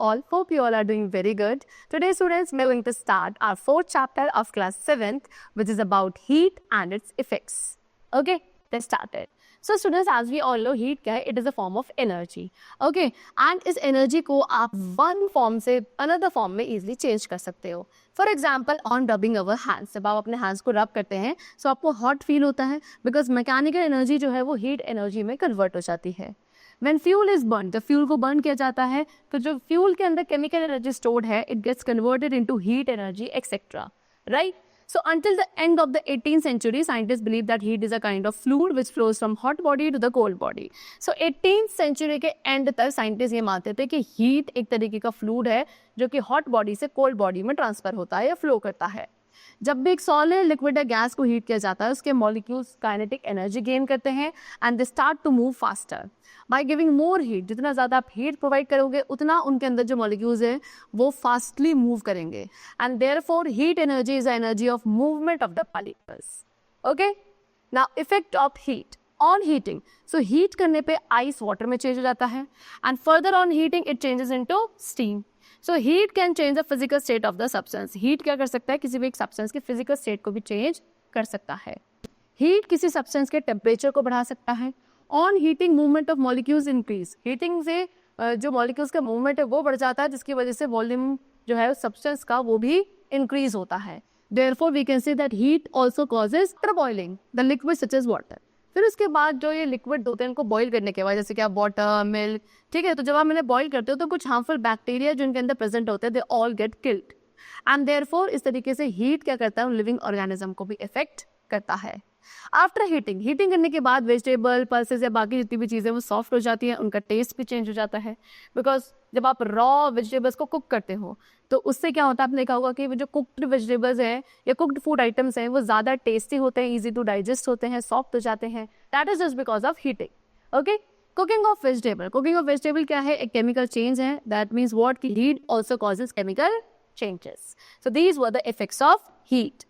all. Hope you all are doing very good. Today, students, we are going to start our fourth chapter of class 7th, which is about heat and its effects. Okay, let's start it. So, students, as we all know, heat क्या है? It is a form of energy. Okay, and इस energy को आप one form से another form में easily change कर सकते हो. For example, on rubbing our hands, जब आप अपने hands को rub करते हैं, so आपको hot feel होता है, because mechanical energy जो है वो heat energy में convert हो जाती है. When fuel is burned, जब fuel को burn किया जाता है, तो जो fuel के अंदर chemical energy stored है, it gets converted into heat energy, etc. Right? So until the end of the 18th century, scientists believe that heat is a kind of fluid which flows from hot body to the cold body. So 18th century के end तक scientists ये मानते थे कि heat एक तरीके का fluid है जो कि hot body से cold body में transfer होता है या flow करता है. जब भी एक सॉलिड लिक्विड या गैस को हीट किया जाता है, उसके मॉलिक्यूल्स काइनेटिक एनर्जी गेन करते हैं and they start to move faster by giving more heat. जितना ज़्यादा आप हीट प्रोवाइड करोगे उतना उनके अंदर जो मॉलिक्यूल्स हैं वो फास्टली मूव करेंगे and therefore heat energy is the energy of movement of the particles. Okay, now effect of heat on heating. So heat करने पे आइस वाटर में चेंज हो जाता है and further on heating it changes into steam. So heat can change the physical state of the substance. Heat क्या कर सकता है? किसी भी एक substance के physical state को भी change कर सकता है. Heat किसी substance के temperature को बढ़ा सकता है. On heating, movement of molecules increase. Heating से जो molecules का movement है वो बढ़ जाता है, जिसकी वजह से volume जो है substance का वो भी increase होता है. Therefore, we can say that heat also causes water boiling, the liquid such as water. फिर उसके बाद जो ये लिक्विड होते हैं इनको बॉईल करने के बाद, जैसे कि आप वाटर, मिल्क, ठीक है, तो जब आप इन्हें बॉईल करते हो तो कुछ हार्मफुल बैक्टीरिया जो इनके अंदर प्रेजेंट होते हैं they all get killed and therefore इस तरीके से हीट क्या करता है, लिविंग ऑर्गेनिज्म को भी इफेक्ट करता है. आफ्टर हीटिंग करने के बाद वेजिटेबल, पल्सेस या बाकी जितनी भी चीज़ें वो सॉफ्ट हो जाती हैं, उनका टेस्ट भी चेंज हो जाता है. बिकॉज जब आप रॉ वेजिटेबल्स को कुक करते हो तो उससे क्या होता है, आपने देखा होगा कि जो कुक्ड वेजिटेबल्स हैं या कुक्ड फूड आइटम्स हैं वो ज़्यादा टेस्टी होते हैं, ईजी टू डाइजेस्ट होते हैं, सॉफ्ट हो जाते हैं. That is just because of heating. Okay, cooking of vegetable क्या है, एक केमिकल चेंज है. दैट मीन्स व्हाट की heat also causes chemical changes. So these were the effects of heat.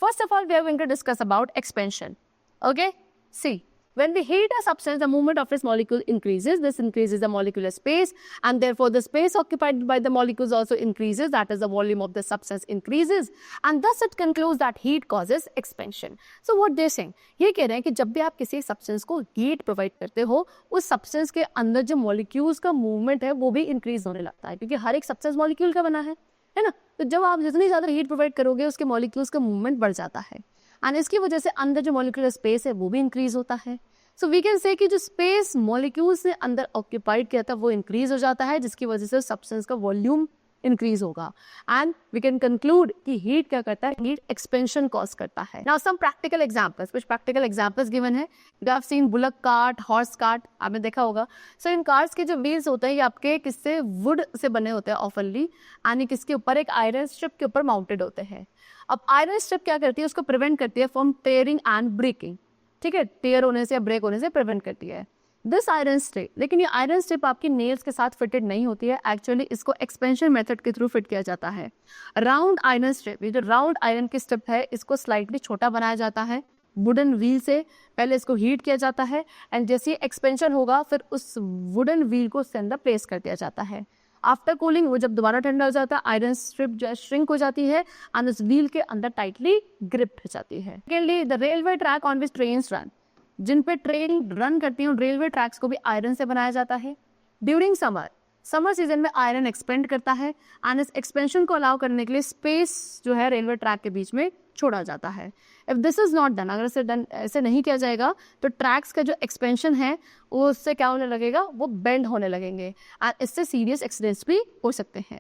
First of all, we are going to discuss about expansion. Okay? See, when we heat a substance, the movement of its molecule increases. This increases the molecular space and therefore the space occupied by the molecules also increases. That is, the volume of the substance increases and thus it concludes that heat causes expansion. So what they are saying? ये कह रहे हैं कि जब भी आप किसी substance को heat provide करते हो, उस substance के अंदर जो molecules का movement है वो भी increase होने लगता है, क्योंकि हर एक substance molecule का बना है ना. तो जब आप जितनी ज़्यादा हीट प्रोवाइड करोगे उसके मॉलिक्यूल्स का मूवमेंट बढ़ जाता है एंड इसकी वजह से अंदर जो मॉलिक्यूलर स्पेस है वो भी इंक्रीज होता है. सो वी कैन से कि जो स्पेस मॉलिक्यूल्स ने अंदर ऑक्यूपाइड किया था वो इंक्रीज हो जाता है, जिसकी वजह से सब्सटेंस का वॉल्यूम इंक्रीज होगा एंड वी कैन कंक्लूड कि हीट क्या करता है, हीट एक्सपेंशन कॉज करता है. नाउ सम प्रैक्टिकल एग्जांपल्स, कुछ प्रैक्टिकल एग्जांपल्स गिवन है. You have seen bullock cart, horse cart, आपने देखा होगा. सो इन कार्स के जो व्हील्स होते हैं ये आपके किससे, वुड से बने होते हैं ऑफनली एंड किसके ऊपर, एक आयरन स्ट्रिप के ऊपर माउंटेड होते हैं. अब आयरन स्ट्रिप क्या करती है, उसको प्रिवेंट करती है फ्रॉम टेयरिंग एंड ब्रेकिंग. ठीक है, टेयर होने से या ब्रेक होने से प्रिवेंट करती है दिस आयरन स्ट्रिप. लेकिन ये आयरन स्ट्रिप आपकी नेल्स के साथ फिटेड नहीं होती है. एक्चुअली इसको एक्सपेंशन मेथड के थ्रू फिट किया जाता है. राउंड आयरन स्ट्रिप, ये जो राउंड आयरन की स्ट्रिप है इसको स्लाइटली छोटा बनाया जाता है वुडन व्हील से. पहले इसको हीट किया जाता है एंड जैसे ही एक्सपेंशन होगा फिर उस वुडन व्हील को उसके अंदर प्लेस कर दिया जाता है. आफ्टर कूलिंग वो जब दोबारा ठंडा हो जाता है, आयरन स्ट्रिप जो है श्रिंक हो जाती है एंड उस व्हील के अंदर टाइटली ग्रिप हो जाती है. Secondly, the railway track on which trains run, जिन पे ट्रेन रन करती हैं रेलवे ट्रैक्स को भी आयरन से बनाया जाता है. ड्यूरिंग समर सीजन में आयरन एक्सपेंड करता है एंड इस एक्सपेंशन को अलाउ करने के लिए स्पेस जो है रेलवे ट्रैक के बीच में छोड़ा जाता है. If this is not done, अगर ऐसे नहीं किया जाएगा तो ट्रैक्स का जो एक्सपेंशन है वो उससे क्या होने लगेगा, वो बेंड होने लगेंगे एंड इससे सीरियस एक्सीडेंट्स भी हो सकते हैं.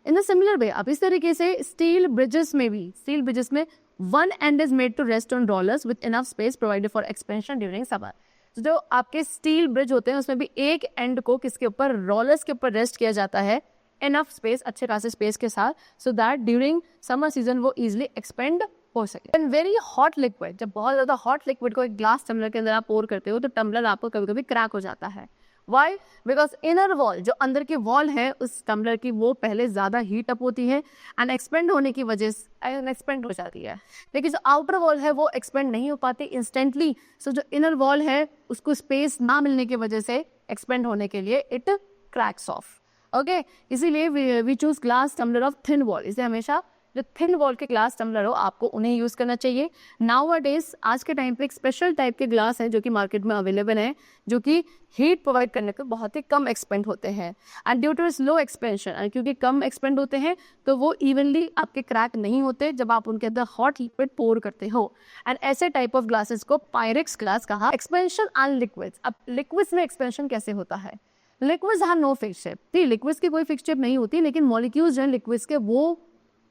इन द सिमिलर वे, अब इस तरीके से स्टील ब्रिजेस में one end is made to rest on rollers with enough space provided for expansion during summer. जो आपके स्टील ब्रिज होते हैं उसमें भी एक एंड को किसके ऊपर, रोलर्स के ऊपर रेस्ट किया जाता है इनफ स्पेस, अच्छे खासे स्पेस के साथ, so that during summer season वो इजिली एक्सपेंड हो सके. एंड वेरी हॉट लिक्विड, जब बहुत ज़्यादा हॉट लिक्विड को एक ग्लास टम्बलर के अंदर आप पोर करते हो तो टम्बलर आपको कभी कभी क्रैक हो जाता है. वाई? बिकॉज इनर वॉल, जो अंदर की वॉल है उस टम्बलर की, वो पहले ज़्यादा हीट अप होती है एंड एक्सपेंड होने की वजह से एक्सपेंड हो जाती है. लेकिन जो आउटर वॉल है वो एक्सपेंड नहीं हो पाती इंस्टेंटली. सो जो इनर वॉल है उसको स्पेस ना मिलने की वजह से एक्सपेंड होने के लिए इट क्रैक्स ऑफ. ओके इसीलिए we choose glass tumbler of thin wall, इसे हमेशा जो थिन वॉल के ग्लास टम्बलर हो आपको उन्हें यूज करना चाहिए। नाउ अ डेज आज के टाइम पे एक स्पेशल टाइप के ग्लास हैं जो कि मार्केट में अवेलेबल हैं, जो कि हीट प्रोवाइड करने को बहुत ही कम एक्सपेंड होते हैं and due to slow expansion, क्योंकि कम एक्सपेंड होते हैं तो वो इवनली आपके क्रैक नहीं होते जब आप उनके अंदर हॉट लिक्विड पोर करते हो। एंड ऐसे टाइप ऑफ ग्लासेस को पायरेक्स ग्लास कहा। एक्सपेंशन एंड लिक्विड्स, अब लिक्विड्स में एक्सपेंशन कैसे होता है? Liquids have no fix shape, ठीक लिक्विड्स की कोई फिक्स शेप नहीं होती, लेकिन मॉलिक्यूल्स जो है लिक्विड्स के वो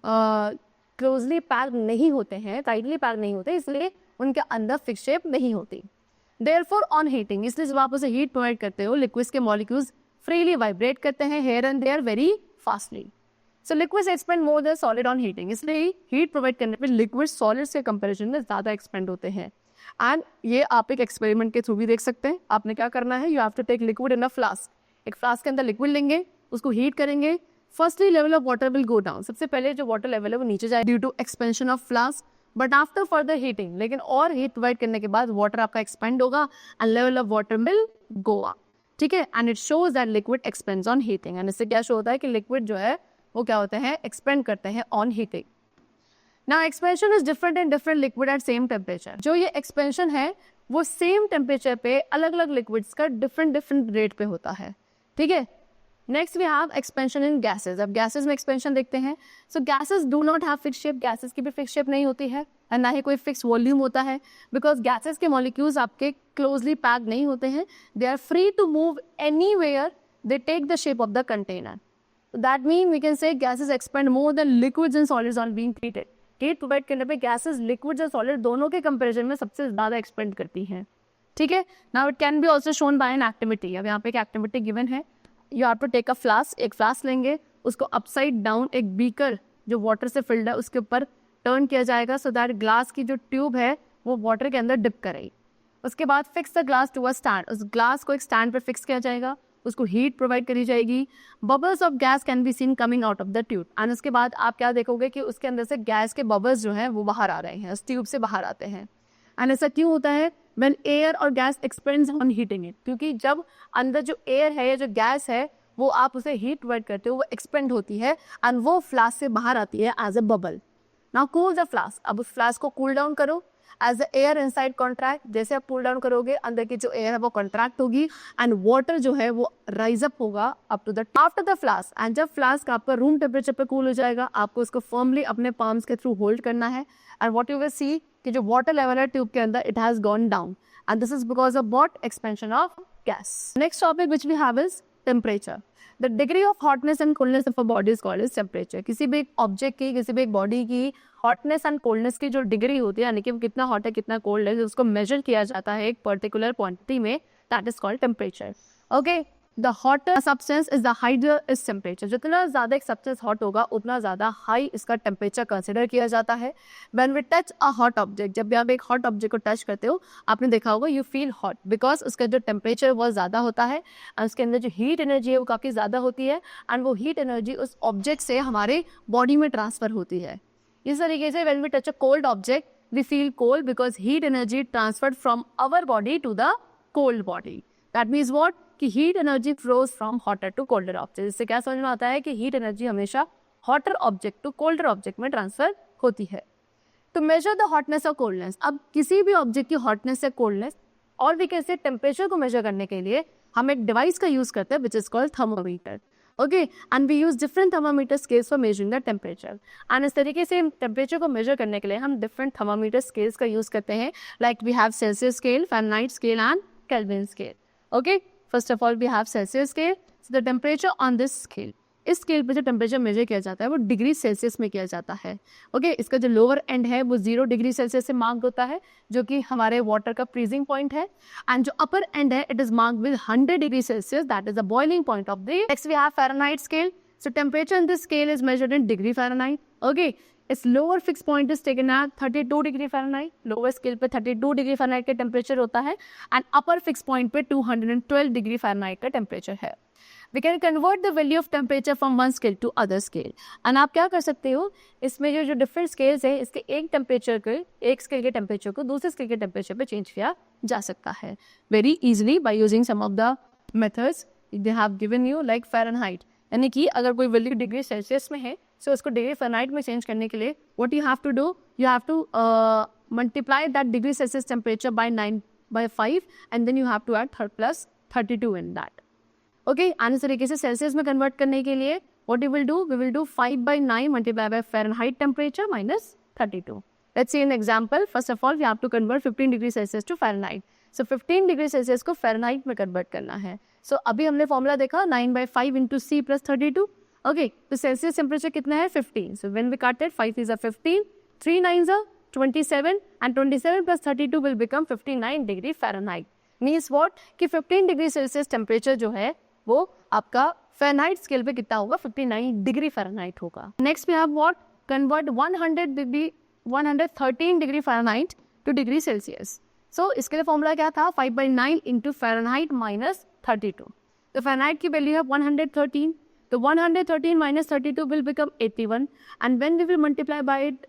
क्लोजली पैक नहीं होते हैं, टाइटली पैक नहीं होते, इसलिए उनके अंदर फिक्स शेप नहीं होती। देयरफॉर ऑन हीटिंग, इसलिए जब आप उसे हीट प्रोवाइड करते हो लिक्विड्स के मॉलिक्यूल्स फ्रीली वाइब्रेट करते हैं here and there very fastly. So liquids expand more than solid on heating, इसलिए हीट प्रोवाइड करने पे लिक्विड सॉलिड्स के कंपैरिजन में ज़्यादा एक्सपेंड होते हैं। एंड ये आप एक एक्सपेरिमेंट के थ्रू भी देख सकते हैं। आपने क्या करना है, you have to take liquid in a flask, एक फ्लास्क के अंदर लिक्विड लेंगे, उसको हीट करेंगे। Firstly level of water will go down, सबसे पहले जो वाटर लेवल है वो नीचे जाए due to expansion of flask, but after further heating, लेकिन और हीट प्रोवाइड करने के बाद वाटर आपका एक्सपेंड होगा and level of water will go up, ठीक है। And it shows that liquid expends on heating, and इससे क्या शो होता है कि लिक्विड जो है वो क्या होते हैं, एक्सपेंड करते हैं on heating. Now expansion is different in different liquid at same temperature, जो ये एक्सपेंशन है वो सेम टेम्परेचर पे अलग अलग लिक्विड्स का डिफरेंट रेट पे होता है, ठीक है। Next we have expansion in gases. अब गैसेस में एक्सपेंशन देखते हैं। So gases do not have fix shape, gases की भी फिक्स शेप नहीं होती है और ना ही कोई फिक्स वॉल्यूम होता है, बिकॉज गैसेस के मॉलिक्यूल्स आपके क्लोजली पैक्ड नहीं होते हैं, they are free to move anywhere, they take the shape of the container. That mean we can say gases expand more than liquids and solids on being treated. Heat provide करने पे gases liquids और solid दोनों के comparison में सबसे ज्यादा expand करती हैं, ठीक है। Now it can be also shown by an activity. अब यहाँ पे एक एक्टिविटी गिवन है, you have to take a flask, एक फ्लास्क लेंगे, उसको अपसाइड डाउन एक बीकर जो वाटर से फिल्ड है उसके ऊपर टर्न किया जाएगा, सो दैट ग्लास की जो ट्यूब है वो वाटर के अंदर डिप करेगी। उसके बाद fix the glass to a stand, उस ग्लास को एक स्टैंड पर फिक्स किया जाएगा, उसको हीट प्रोवाइड करी जाएगी। Bubbles of gas can be seen coming out of the tube, and उसके बाद आप क्या देखोगे कि उसके अंदर से गैस के बबल्स जो हैं वो बाहर आ रहे हैं, उस ट्यूब से बाहर आते हैं। एंड ऐसा क्यों होता है? व्हेन एयर और gas expends on heating it, क्योंकि जब अंदर जो एयर है या जो गैस है वो आप उसे हीट प्रोवाइड करते हो, वो एक्सपेंड होती है एंड वो फ्लास्क से बाहर आती है as a bubble. Now cool the flask, अब उस फ्लास्क को कूल डाउन करो as the air inside contract, जैसे आप कूल डाउन करोगे अंदर की जो एयर है वो कॉन्ट्रैक्ट होगी एंड वाटर जो है वो राइज अप होगा up to the after the flask. And जब फ्लास्क आपका रूम टेम्परेचर पे कूल हो जाएगा, आपको उसको फर्मली अपने पाम्स के थ्रू होल्ड करना है and what you will see कि जो वाटर लेवल है ट्यूब के अंदर it has gone down, and this is because of what, expansion of gas. Next topic which we have is temperature. The degree of hotness and coldness of a body is called is temperature. किसी भी एक object की, किसी भी एक body की hotness and coldness की जो डिग्री होती है, यानी कि वो कितना हॉट है कितना कोल्ड है, उसको मेजर किया जाता है एक पर्टिकुलर क्वांटिटी में, that is called temperature. Okay, the hotter substance is the हाइडर is temperature. जितना ज्यादा एक सब्सटेंस हॉट होगा उतना ज्यादा हाई इसका टेम्परेचर कंसिडर किया जाता है। When we touch a hot object, जब भी आप एक हॉट ऑब्जेक्ट को टच करते हो आपने देखा होगा यू फील हॉट, बिकॉज उसका जो टेम्परेचर बहुत ज्यादा होता है और उसके अंदर जो हीट एनर्जी है वो काफी ज्यादा होती है एंड वो हीट एनर्जी उस ऑब्जेक्ट से हमारे बॉडी में ट्रांसफर होती है। इस तरीके से when we touch a cold object we feel cold because heat energy transferred from our body to the cold body. That means what, कि heat energy flows from hotter to colder object. इससे क्या समझ में आता है कि heat energy हमेशा hotter object to colder object में ट्रांसफर होती है। तो मेजर द हॉटनेस और कोल्डनेस, अब किसी भी ऑब्जेक्ट की हॉटनेस या कोल्डनेस और भी कैसे टेम्परेचर को मेजर करने के लिए हम एक डिवाइस का यूज करते हैं which is called thermometer. Okay, and we use different thermometer scales for measuring the temperature. And इस तरीके से टेम्परेचर को मेजर करने के लिए हम डिफरेंट थर्मोमीटर स्केल्स का यूज करते हैं, like we have Celsius scale, Fahrenheit scale and Kelvin scale. Okay, first of all we have Celsius scale, so the temperature on this scale, इस स्केल पे जो टेम्परेचर मेजर किया जाता है वो डिग्री सेल्सियस में किया जाता है। ओके, इसका जो लोअर एंड है वो 0 डिग्री सेल्सियस से मार्क्ड होता है, जो कि हमारे वाटर का फ्रीजिंग पॉइंट है, एंड जो अपर एंड है it is marked with 100 degree Celsius, that is the boiling point of the. Next we have Fahrenheit scale, so temperature in this scale is measured in degree Fahrenheit. Okay, its lower fixed point is taken at 32 degree Fahrenheit. Lower scale पे 32 degree Fahrenheit का temperature होता है and upper fixed point पे 212 degree Fahrenheit का temperature है। We can convert the value of temperature from one scale to other scale. And आप क्या कर सकते हो, इसमें जो different scales है इसके एक temperature के, एक scale के temperature को दूसरे scale के temperature पे change किया जा सकता है very easily by using some of the methods they have given you, like Fahrenheit. यानी कि अगर कोई वैल्यू डिग्री सेल्सियस में है सो उसको डिग्री फ़ारेनहाइट में चेंज करने के लिए what you have to do, you have to multiply that degree Celsius temperature by 9/5 and then you have to add +32 in that. Okay, इस तरीके से सेल्सियस में कन्वर्ट करने के लिए what you will do, we will do 5/9 multiply by Fahrenheit temperature -32. Let's see an example. First of all, we have to convert 15 degree Celsius to Fahrenheit. So 15 degree Celsius को Fahrenheit में convert करना है. So अभी हमने formula देखा 9/5 into C plus 32. Okay, तो Celsius temperature कितना है 15. So when we cut it, 5 is a 15, 3 9s are 27 and 27 plus 32 will become 59 degree Fahrenheit. Means what कि 15 डिग्री सेल्सियस टेम्परेचर जो है वो आपका फ़ारेनहाइट स्केल पे कितना होगा 59 डिग्री फ़ारेनहाइट होगा. Next we have what, convert 113 degree Fahrenheit to degree Celsius. So इसके लिए फॉर्मूला क्या था 5/9 इंटू फ़ारेनहाइट -32. तो फ़ारेनहाइट की वैल्यू है 113. तो 113 -32 will become 81 and when we will multiply by it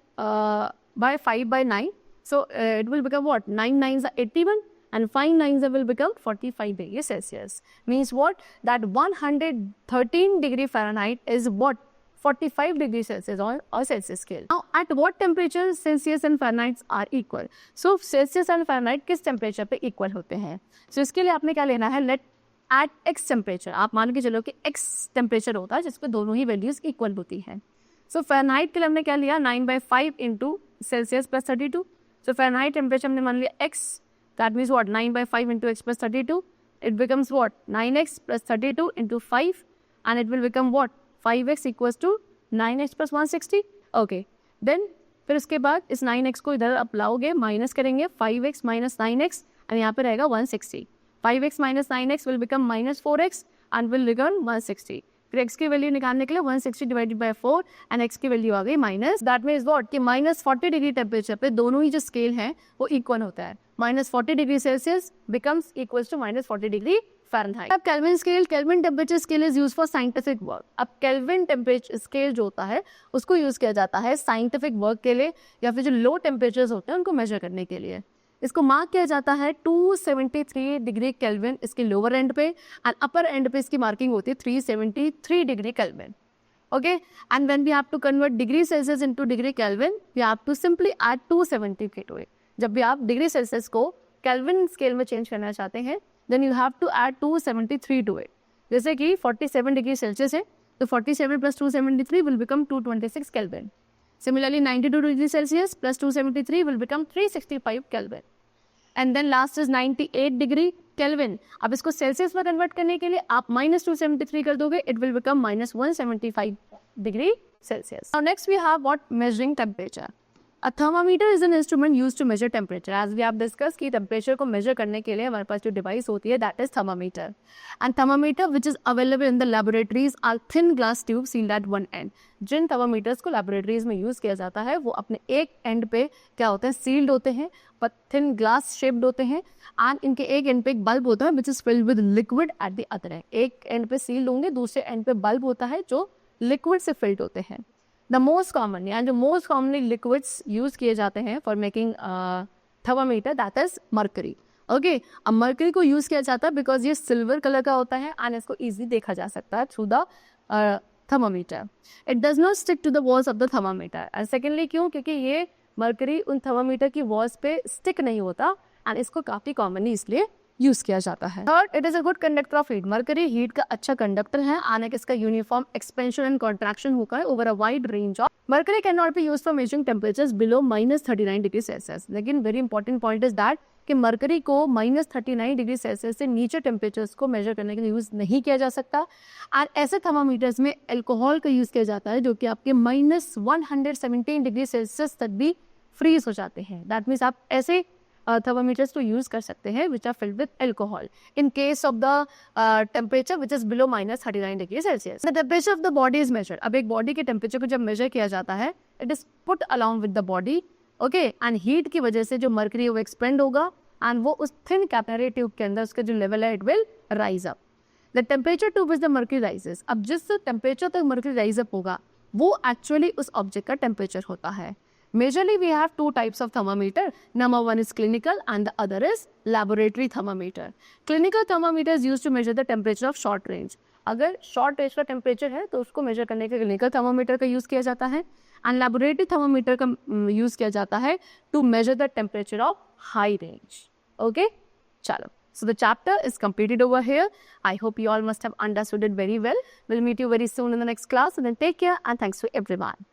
by 5/9 so it will become what, 9 9s are 81 and 5 9s will become 45 degrees Celsius. Means what, that 113 degree Fahrenheit is what, 45 degrees Celsius or Celsius scale. Now at what temperature Celsius and Fahrenheit are equal? So Celsius and Fahrenheit किस temperature पे equal होते हैं? So इसके लिए आपने क्या लेना है, लेट एट x टेम्परेचर, आप मान के चलो कि x टेम्परेचर होता है जिसपे दोनों ही वैल्यूज इक्वल होती हैं. सो फ़ारेनहाइट के लिए हमने क्या लिया 9/5 into Celsius plus 32. So Fahrenheit temperature हमने मान लिया x, that means what 9/5 into x plus 32, it becomes what 9x plus 32 into 5 and it will become what 5x equals to 9x plus 160. Okay, then फिर उसके बाद इस 9x को इधर आप लाओगे, माइनस करेंगे 5x माइनस 9x एंड यहाँ पे रहेगा 160. 5x minus 9x will become -4x and will return 160. फिर x की वैल्यू निकालने के लिए 160 डिवाइडेड बाय 4 एंड x की वैल्यू आ गई माइनस, दैट मीन्स व्हाट कि -40 डिग्री टेम्परेचर पे दोनों ही जो स्केल है वो इक्वल होता है. -40 degree Celsius becomes equals to -40 degree Fahrenheit. अब Kelvin scale, Kelvin temperature scale is use for scientific work. अब केल्विन टेम्परेचर स्केल जो होता है उसको यूज किया जाता है साइंटिफिक वर्क के लिए या फिर जो लो टेम्परेचर्स होते हैं उनको मेजर करने के लिए. इसको मार्क किया जाता है 273 डिग्री केल्विन इसके लोअर एंड पे एंड अपर एंड पे इसकी मार्किंग होती है 373 degree Kelvin. Okay, and when we have to convert degree Celsius into degree Kelvin we have to simply add 270 to it. जब भी आप डिग्री सेल्सियस को केल्विन स्केल में चेंज करना चाहते हैं then you have to add 273 to it. जैसे कि 47 डिग्री सेल्सियस है तो 47 plus 273 will become 226 kelvin. Similarly, 92 degrees Celsius plus 273 will become 365 Kelvin. And then last is 98 degree Kelvin. अब इसको सेल्सियस में कन्वर्ट करने के लिए आप -273 कर दोगे, it will become -175 degree Celsius. Now next we have what, measuring temperature. A thermometer is an instrument used to measure temperature. As we have discussed कि temperature को measure करने के लिए हमारे पास जो device होती है that is thermometer. And thermometer which is available in the laboratories are thin glass tubes sealed at one end. Jin thermometers को laboratories में use किया जाता है वो अपने एक end पे क्या होते हैं, sealed होते हैं but thin glass shaped होते हैं and इनके एक end पे एक bulb होता है which is filled with liquid at the other end. एक end पे sealed होंगे, दूसरे end पे bulb होता है जो liquid से filled होते हैं. The most commonly and the most commonly liquids use किए जाते हैं for making thermometer that is mercury. Okay, अब mercury को use किया जाता है because ये silver color का होता है and इसको easily देखा जा सकता है through the thermometer. It does not stick to the walls of the thermometer. And secondly क्यों, क्योंकि ये mercury उन thermometer की walls पे stick नहीं होता and इसको काफ़ी commonly इसलिए यूज किया जाता है. Third, it is a good conductor of heat. Mercury heat का अच्छा कंडक्टर है and इसका यूनिफॉर्म एक्सपेंशन एंड कॉन्ट्रैक्शन होता है over a wide range of. Mercury can not be use for measuring temperatures below -39 degree Celsius. लेकिन very important point is that कि mercury को -39 degree Celsius से नीचे टेम्परेचर्स को मेजर करने के लिए यूज नहीं किया जा सकता. एंड ऐसे थर्मामीटर्स में एल्कोहल का यूज किया जाता है जो कि आपके -117 डिग्री सेल्सियस तक भी फ्रीज हो जाते हैं. दैट मीन्स आप ऐसे thermometers to use कर सकते हैं which are filled with alcohol in case of the temperature which is below -39 degree Celsius. The temperature of the body is measured. अब एक body के temperature को जब measure किया जाता है it is put along with the body, okay, and heat की वजह से जो mercury है वो expand होगा and वो उस thin capillary tube के अंदर उसका जो level है it will rise up. The temperature to which the mercury rises, अब जिस temperature तक mercury rise up होगा वो actually उस object का temperature होता है. Majorly we have two types of thermometer. Number one is clinical and the other is laboratory thermometer. Clinical thermometer is used to measure the temperature of short range. अगर short range का temperature है तो उसको major करने के लिए clinical thermometer का use किया जाता है एंड लैबोरेटरी थर्मोमीटर का यूज़ किया जाता है to measure the temperature of high range. Okay, चलो. So the chapter is completed over here. I hope you all must have understood it very well. We'll meet you very soon in the next class, and then take care and thanks to everyone.